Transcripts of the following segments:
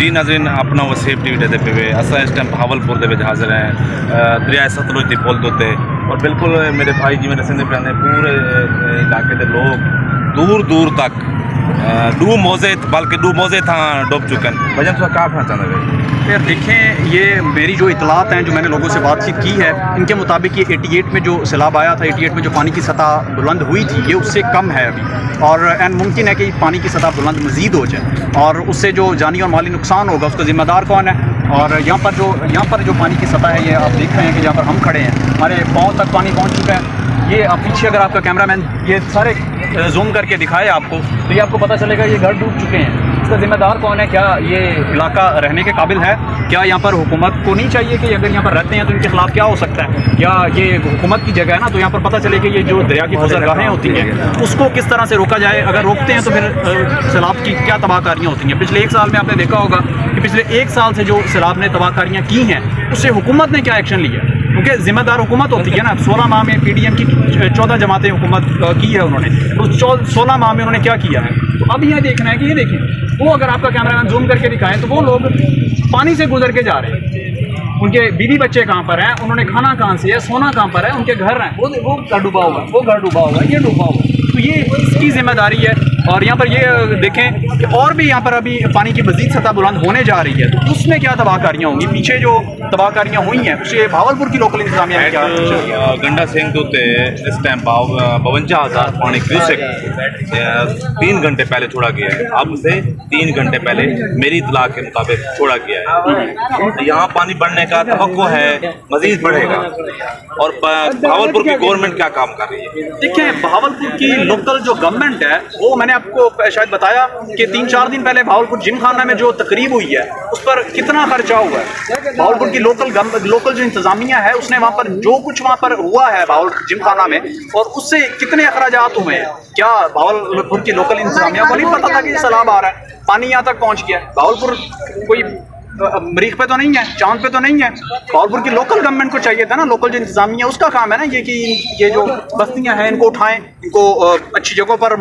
जी नाज़रीन, अपना वो सेफ टीवी देते पे असा इस टाइम भावलपुर दे हाजिर हैं दरिया सतलुज की पुल दोते और बिल्कुल मेरे भाई जी मेरे सिंध ने पूरे इलाके के लोग दूर दूर तक डूब मौजे बल्कि डूब मौजे था डूब चुके हैं। वजह तो क्या कहना चाहते हैं? फिर देखें, ये मेरी जो इतलात हैं, जो मैंने लोगों से बातचीत की है, इनके मुताबिक ये 88 में जो सैलाब आया था, 88 में जो पानी की सतह बुलंद हुई थी, ये उससे कम है अभी, और एन मुमकिन है कि पानी की सतह बुलंद मज़ीद हो जाए और उससे जो जानी और माली नुकसान होगा उसका ज़िम्मेदार कौन है। और यहाँ पर जो पानी की सतह है, ये आप देख रहे हैं कि जहाँ पर हम खड़े हैं हमारे पाँव तक पानी पहुँच चुका है। ये आप पीछे अगर आपका कैमरामैन ये सारे जूम करके दिखाए आपको, तो ये आपको पता चलेगा ये घर डूब चुके हैं। इसका ज़िम्मेदार कौन है? क्या ये इलाका रहने के काबिल है? क्या यहाँ पर हुकूमत को नहीं चाहिए कि अगर यहाँ पर रहते हैं तो इनके खिलाफ क्या हो सकता है? क्या ये हुकूमत की जगह है ना, तो यहाँ पर पता चले कि ये जो दरिया की गुज़रगाहें होती हैं उसको किस तरह से रोका जाए। अगर रोकते हैं तो फिर सैलाब की क्या तबाहकारियाँ होती हैं। पिछले 1 साल में आपने देखा होगा कि पिछले 1 साल से जो सैलाब ने तबाहकारियाँ की हैं उससे हुकूमत ने क्या एक्शन लिया, क्योंकि ज़िम्मेदार हुकूमत होती है ना। 16 माह में PDM की 14 जमातें हुकूमत की है उन्होंने, तो 16 माह में उन्होंने क्या किया है। तो अब यह देखना है कि ये देखें, वो अगर आपका कैमरामैन जूम करके दिखाएं तो वो लोग पानी से गुजर के जा रहे हैं, उनके बीवी बच्चे कहाँ पर हैं, उन्होंने खाना कहाँ से है, सोना कहाँ पर है, उनके घर हैं, वो घर डूबा हुआ, वो घर डूबा हुआ, ये डूबा हुआ। तो ये इसकी जिम्मेदारी है। और यहाँ पर ये देखें कि और भी यहाँ पर अभी पानी की मज़ीद सतह बुलंद होने जा रही है, तो उसमें क्या तबाहकारियाँ होंगी। पीछे जो तबाहकारियाँ हुई हैं उससे भावलपुर की लोकल इंतजामिया में क्या गंडा सिंह दोते इस टाइम 52,000 पानी क्यूसेक 3 घंटे पहले छोड़ा गया है। अब से 3 घंटे पहले मेरी इतला के मुताबिक छोड़ा गया है। यहाँ पानी बढ़ने का तवक्को है, मज़ीद बढ़ेगा। और भावलपुर की गवर्नमेंट क्या काम कर रही है? देखें, भावलपुर की लोकल जो गवर्नमेंट है, वो मैंने आपको शायद बताया कि 3-4 दिन पहले भावलपुर जिमखाना में जो तकरीब हुई है उस पर कितना खर्चा हुआ है। भावलपुर की लोकल जो इंतजामिया है उसने वहाँ पर जो कुछ वहाँ पर हुआ है भावलपुर जिमखाना में, और उससे कितने अखराजात हुए हैं। क्या भावलपुर की लोकल इंतजामिया को नहीं पता था कि सैलाब आ रहा है, पानी यहाँ तक पहुँच गया? भावलपुर कोई मरीख पे तो नहीं है, चांद पे तो नहीं है। भावलपुर की लोकल गवर्नमेंट को चाहिए था ना, लोकल जो इंतजामिया उसका काम है ना ये कि ये जो बस्तियां हैं इनको उठाएं, इनको अच्छी जगहों पर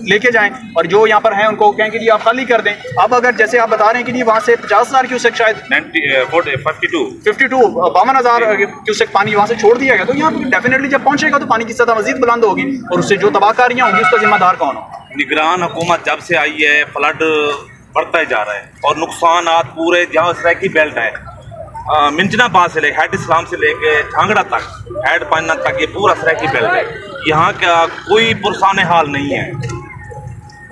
लेके जाएं, और जो यहाँ पर हैं उनको कहें कि जी आप खाली कर दें। अब अगर जैसे आप बता रहे हैं कि जी वहाँ से 50,000 क्यूसेक शायद 52,000 क्यूसेक पानी वहाँ से छोड़ दिया गया, तो यहाँ पर डेफिनेटली जब पहुँचेगा तो पानी की सतह मजीद बुलंद होगी और उससे जो तबाहकारियाँ होंगी उसका जिम्मेदार कौन हो? निगरान हुकूमत जब से आई है फ्लड बढ़ता ही जा रहा है और नुकसान पूरे जहाँ सराकी बेल्ट है मिंजनाबाद से लेकर हेड इस्लाम से लेके झांगड़ा तक, हेड पाना तक, ये पूरा सराकी बेल्ट है। यहाँ का कोई पुरसाने हाल नहीं है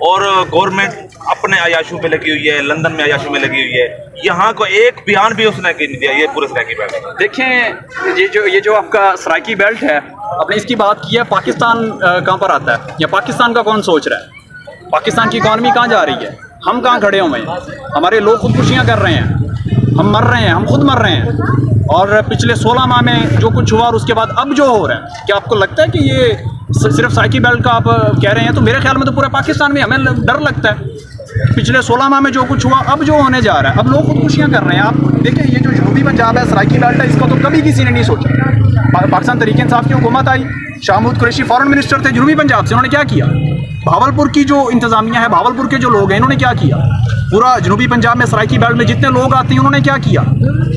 और गवर्नमेंट अपने अयाशों पे लगी हुई है, लंदन में अयाशों में लगी हुई है। यहाँ को एक बयान भी उसने नहीं दिया ये पूरे सराकी बेल्ट। देखें, ये जो आपका सराकी बेल्ट है, आपने इसकी बात की है, पाकिस्तान कहाँ पर आता है या पाकिस्तान का कौन सोच रहा है? पाकिस्तान की इकॉनमी कहाँ जा रही है? हम कहाँ खड़े हुए हैं? हमारे लोग खुदकुशियाँ कर रहे हैं, हम मर रहे हैं, हम खुद मर रहे हैं। और पिछले 16 माह में जो कुछ हुआ और उसके बाद अब जो हो रहा है, क्या आपको लगता है कि ये सिर्फ सराकी बेल्ट का आप कह रहे हैं? तो मेरे ख्याल में तो पूरे पाकिस्तान में हमें डर लगता है। पिछले 16 माह में जो कुछ हुआ, अब जो होने जा रहा है, अब लोग खुदकुशियाँ कर रहे हैं। आप देखें, ये जो जनूबी पंजाब है, सराकी बेल्ट है, इसका तो कभी किसी ने नहीं सोचा। पाकिस्तान तहरीक इंसाफ की हुकूमत आई, शाह महमूद कुरैशी फॉरेन मिनिस्टर थे जनूबी पंजाब से, उन्होंने क्या किया? भावलपुर की जो इंतजामिया है, भावलपुर के जो लोग हैं, इन्होंने क्या किया? पूरा जनूबी पंजाब में सराकी बेल्ट में जितने लोग आते हैं उन्होंने क्या किया?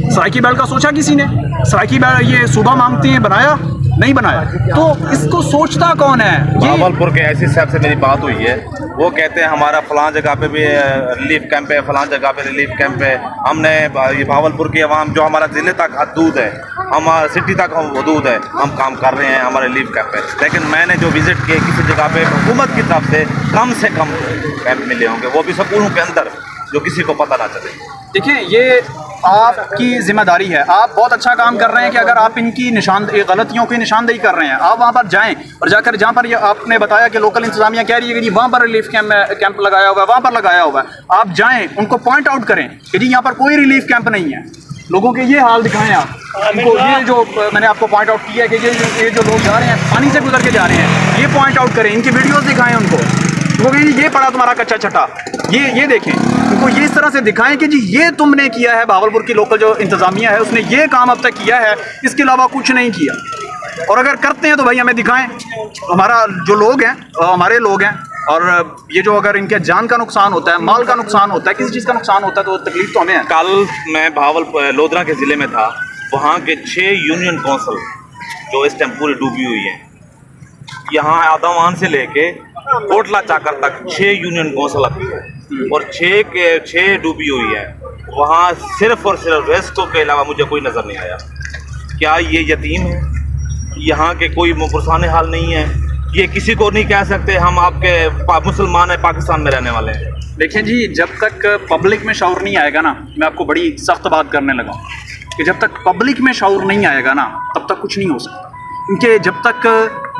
सराकी बेल्ट का सोचा किसी ने? सराकी बेल्ट ये सूबा मांगते हैं, बनाया नहीं बनाया? तो इसको सोचता कौन है? भावलपुर के ऐसी साहब से मेरी बात हुई है, वो कहते हैं हमारा फलां जगह पे भी रिलीफ कैंप है, फलां जगह पे रिलीफ कैंप है। हमने ये भावलपुर की आवाम जो हमारा ज़िले तक हदूद है, हमारा सिटी तक हदूद है, हम काम कर रहे हैं, हमारे रिलीफ कैंप है। लेकिन मैंने जो विज़िट किए किसी जगह पे हुकूमत की तरफ से कम कैंप मिले होंगे, वो भी स्कूलों के अंदर, जो किसी को पता ना चले। देखिए, ये आपकी जिम्मेदारी है, आप बहुत अच्छा काम कर रहे हैं कि अगर आप इनकी गलतियों की निशानदेही कर रहे हैं, आप वहाँ पर जाएं और जाकर जहाँ पर आपने बताया कि लोकल इंतजामिया कह रही है कि जी वहाँ पर रिलीफ कैंप लगाया हुआ है, वहाँ पर लगाया हुआ है, आप जाएं, उनको पॉइंट आउट करें कि जी यहाँ पर कोई रिलीफ कैंप नहीं है। लोगों के ये हाल दिखाएं आप उनको। ये जो मैंने आपको पॉइंट आउट किया है कि ये जो लोग जा रहे हैं, पानी से गुजर के जा रहे हैं, ये पॉइंट आउट करें, इनकी वीडियोज़ दिखाएँ उनको। वो ये पड़ा तुम्हारा कच्चा छटा, ये देखें, उनको ये इस तरह से दिखाएं कि जी ये तुमने किया है। भावलपुर की लोकल जो इंतज़ामिया है उसने ये काम अब तक किया है, इसके अलावा कुछ नहीं किया। और अगर करते हैं तो भाई हमें दिखाएं। हमारा जो लोग हैं, हमारे लोग हैं, اور یہ جو اگر ان کے جان کا نقصان ہوتا ہے, مال کا نقصان ہوتا ہے, کسی چیز کا نقصان ہوتا ہے تو تکلیف تو ہمیں ہے. کل میں لودھرا کے ضلع میں تھا, وہاں کے 6 یونین کونسل جو اس ٹائم پوری ڈوبی ہوئی ہیں. یہاں آدمان سے لے کے کوٹلا چاکر تک 6 یونین کونسل آتی ہے اور 6 ڈوبی ہوئی ہے. وہاں صرف اور صرف ریسکو کے علاوہ مجھے کوئی نظر نہیں آیا. کیا یہ یتیم ہے؟ یہاں کے کوئی پرسان حال نہیں ہے؟ یہ کسی کو نہیں کہہ سکتے ہم آپ کے مسلمان ہیں, پاکستان میں رہنے والے ہیں. دیکھیں جی, جب تک پبلک میں شعور نہیں آئے گا نا, میں آپ کو بڑی سخت بات کرنے لگا ہوں کہ جب تک پبلک میں شعور نہیں آئے گا نا تب تک کچھ نہیں ہو سکتا. کیونکہ جب تک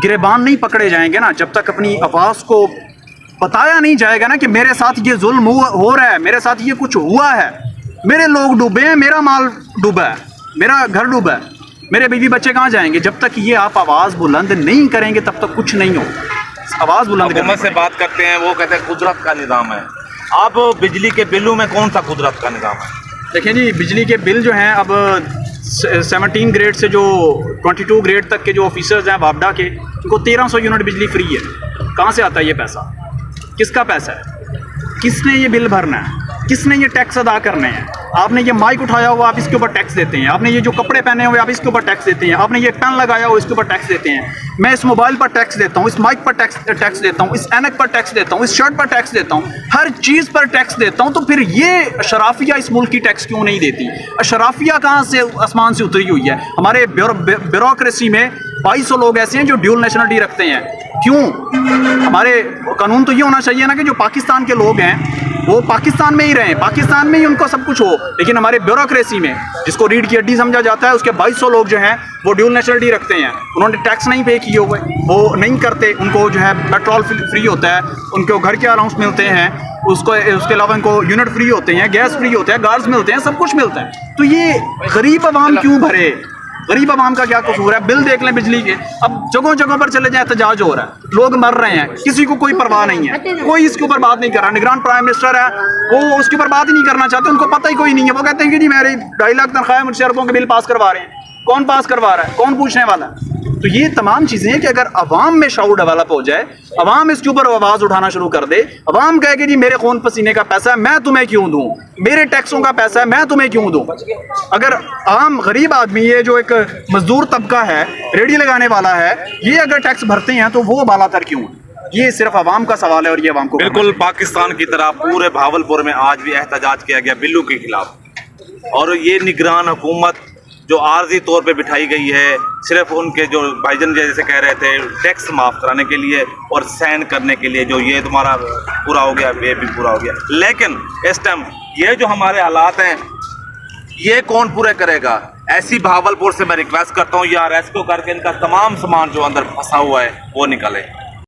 گریبان نہیں پکڑے جائیں گے نا, جب تک اپنی آواز کو بتایا نہیں جائے گا نا کہ میرے ساتھ یہ ظلم ہو رہا ہے, میرے ساتھ یہ کچھ ہوا ہے, میرے لوگ ڈوبے ہیں, میرا مال ڈوبا ہے, میرا گھر ڈوبا ہے, میرے بیوی بچے کہاں جائیں گے, جب تک یہ آپ آواز بلند نہیں کریں گے تب تک کچھ نہیں ہو. آواز بلند حکومت سے بات کرتے ہیں, وہ کہتے ہیں قدرت کا نظام ہے. اب بجلی کے بلوں میں کون سا قدرت کا نظام ہے؟ دیکھیں جی, بجلی کے بل جو ہیں اب 17 گریڈ سے جو 22 گریڈ تک کے جو آفیسرز ہیں وابڈا کے, ان کو 1300 یونٹ بجلی فری ہے. کہاں سے آتا ہے یہ پیسہ؟ کس کا پیسہ ہے؟ کس نے یہ بل بھرنا ہے؟ کس نے یہ ٹیکس ادا کرنے ہیں؟ آپ نے یہ مائک اٹھایا ہوا, آپ اس کے اوپر ٹیکس دیتے ہیں. آپ نے یہ جو کپڑے پہنے ہوئے, آپ اس کے اوپر ٹیکس دیتے ہیں. آپ نے یہ پین لگایا ہوا, اس کے اوپر ٹیکس دیتے ہیں. میں اس موبائل پر ٹیکس دیتا ہوں, اس مائک پر ٹیکس دیتا ہوں, اس اینک پر ٹیکس دیتا ہوں, اس شرٹ پر ٹیکس دیتا ہوں, ہر چیز پر ٹیکس دیتا ہوں. تو پھر یہ اشرافیہ اس ملک کی ٹیکس کیوں نہیں دیتی؟ اشرافیہ کہاں سے آسمان سے اتری ہوئی ہے؟ ہمارے بیوروکریسی میں 2200 لوگ ایسے ہیں جو ڈیول نیشنلٹی رکھتے ہیں. کیوں؟ ہمارے قانون تو یہ ہونا چاہیے نا کہ جو پاکستان کے لوگ ہیں وہ پاکستان میں ہی رہیں, پاکستان میں ہی ان کو سب کچھ ہو. لیکن ہمارے بیوروکریسی میں, جس کو ریڑھ کی ہڈی سمجھا جاتا ہے, اس کے 2200 لوگ جو ہیں وہ ڈیول نیشنلٹی رکھتے ہیں. انہوں نے ٹیکس نہیں پے کیے ہوئے, وہ نہیں کرتے. ان کو جو ہے پیٹرول فری ہوتا ہے, ان کو گھر کے الاؤنس ملتے ہیں, اس کے علاوہ ان کو یونٹ فری ہوتے ہیں, گیس فری ہوتے ہیں, گارڈز ملتے ہیں, سب کچھ ملتا ہے. تو یہ غریب عوام کیوں بھرے؟ غریب عوام کا کیا قصور ہے؟ بل دیکھ لیں بجلی کے. اب جگہوں جگہوں پر چلے جائیں, احتجاج ہو رہا ہے, لوگ مر رہے ہیں, کسی کو کوئی پرواہ نہیں ہے, کوئی اس کے اوپر بات نہیں کر رہا. نگران پرائم منسٹر ہے, وہ اس کے اوپر بات ہی نہیں کرنا چاہتے, ان کو پتہ ہی کوئی نہیں ہے. وہ کہتے ہیں کہ جی میری 2.5 لاکھ تنخواہ ہے, مجھ سے اربوں کے بل پاس کروا رہے ہیں. کون پاس کروا رہا ہے؟ کون پوچھنے والا ہے؟ تو یہ تمام چیزیں ہیں کہ اگر عوام میں شعور ڈیولپ ہو جائے, عوام اس کے اوپر آواز اٹھانا شروع کر دے, عوام کہے کہ جی میرے خون پسینے کا پیسہ ہے, میں تمہیں کیوں دوں, میرے ٹیکسوں کا پیسہ ہے, میں تمہیں کیوں دوں. اگر عام غریب آدمی, یہ جو ایک مزدور طبقہ ہے, ریڑھی لگانے والا ہے, یہ اگر ٹیکس بھرتے ہیں تو وہ بالا تر کیوں ہے؟ یہ صرف عوام کا سوال ہے اور یہ عوام کو بالکل پاکستان کی طرح پورے بھاولپور میں آج بھی احتجاج کیا گیا بلوں کے خلاف. اور یہ نگران حکومت جو عارضی طور پہ بٹھائی گئی ہے, صرف ان کے جو بھائی جان جیسے کہہ رہے تھے ٹیکس معاف کرانے کے لیے اور سین کرنے کے لیے, جو یہ تمہارا پورا ہو گیا, یہ بھی پورا ہو گیا. لیکن اس ٹائم یہ جو ہمارے حالات ہیں, یہ کون پورے کرے گا؟ ایسی بھاولپور سے میں ریکویسٹ کرتا ہوں, یا ریسکیو کر کے ان کا تمام سامان جو اندر پھنسا ہوا ہے وہ نکالے.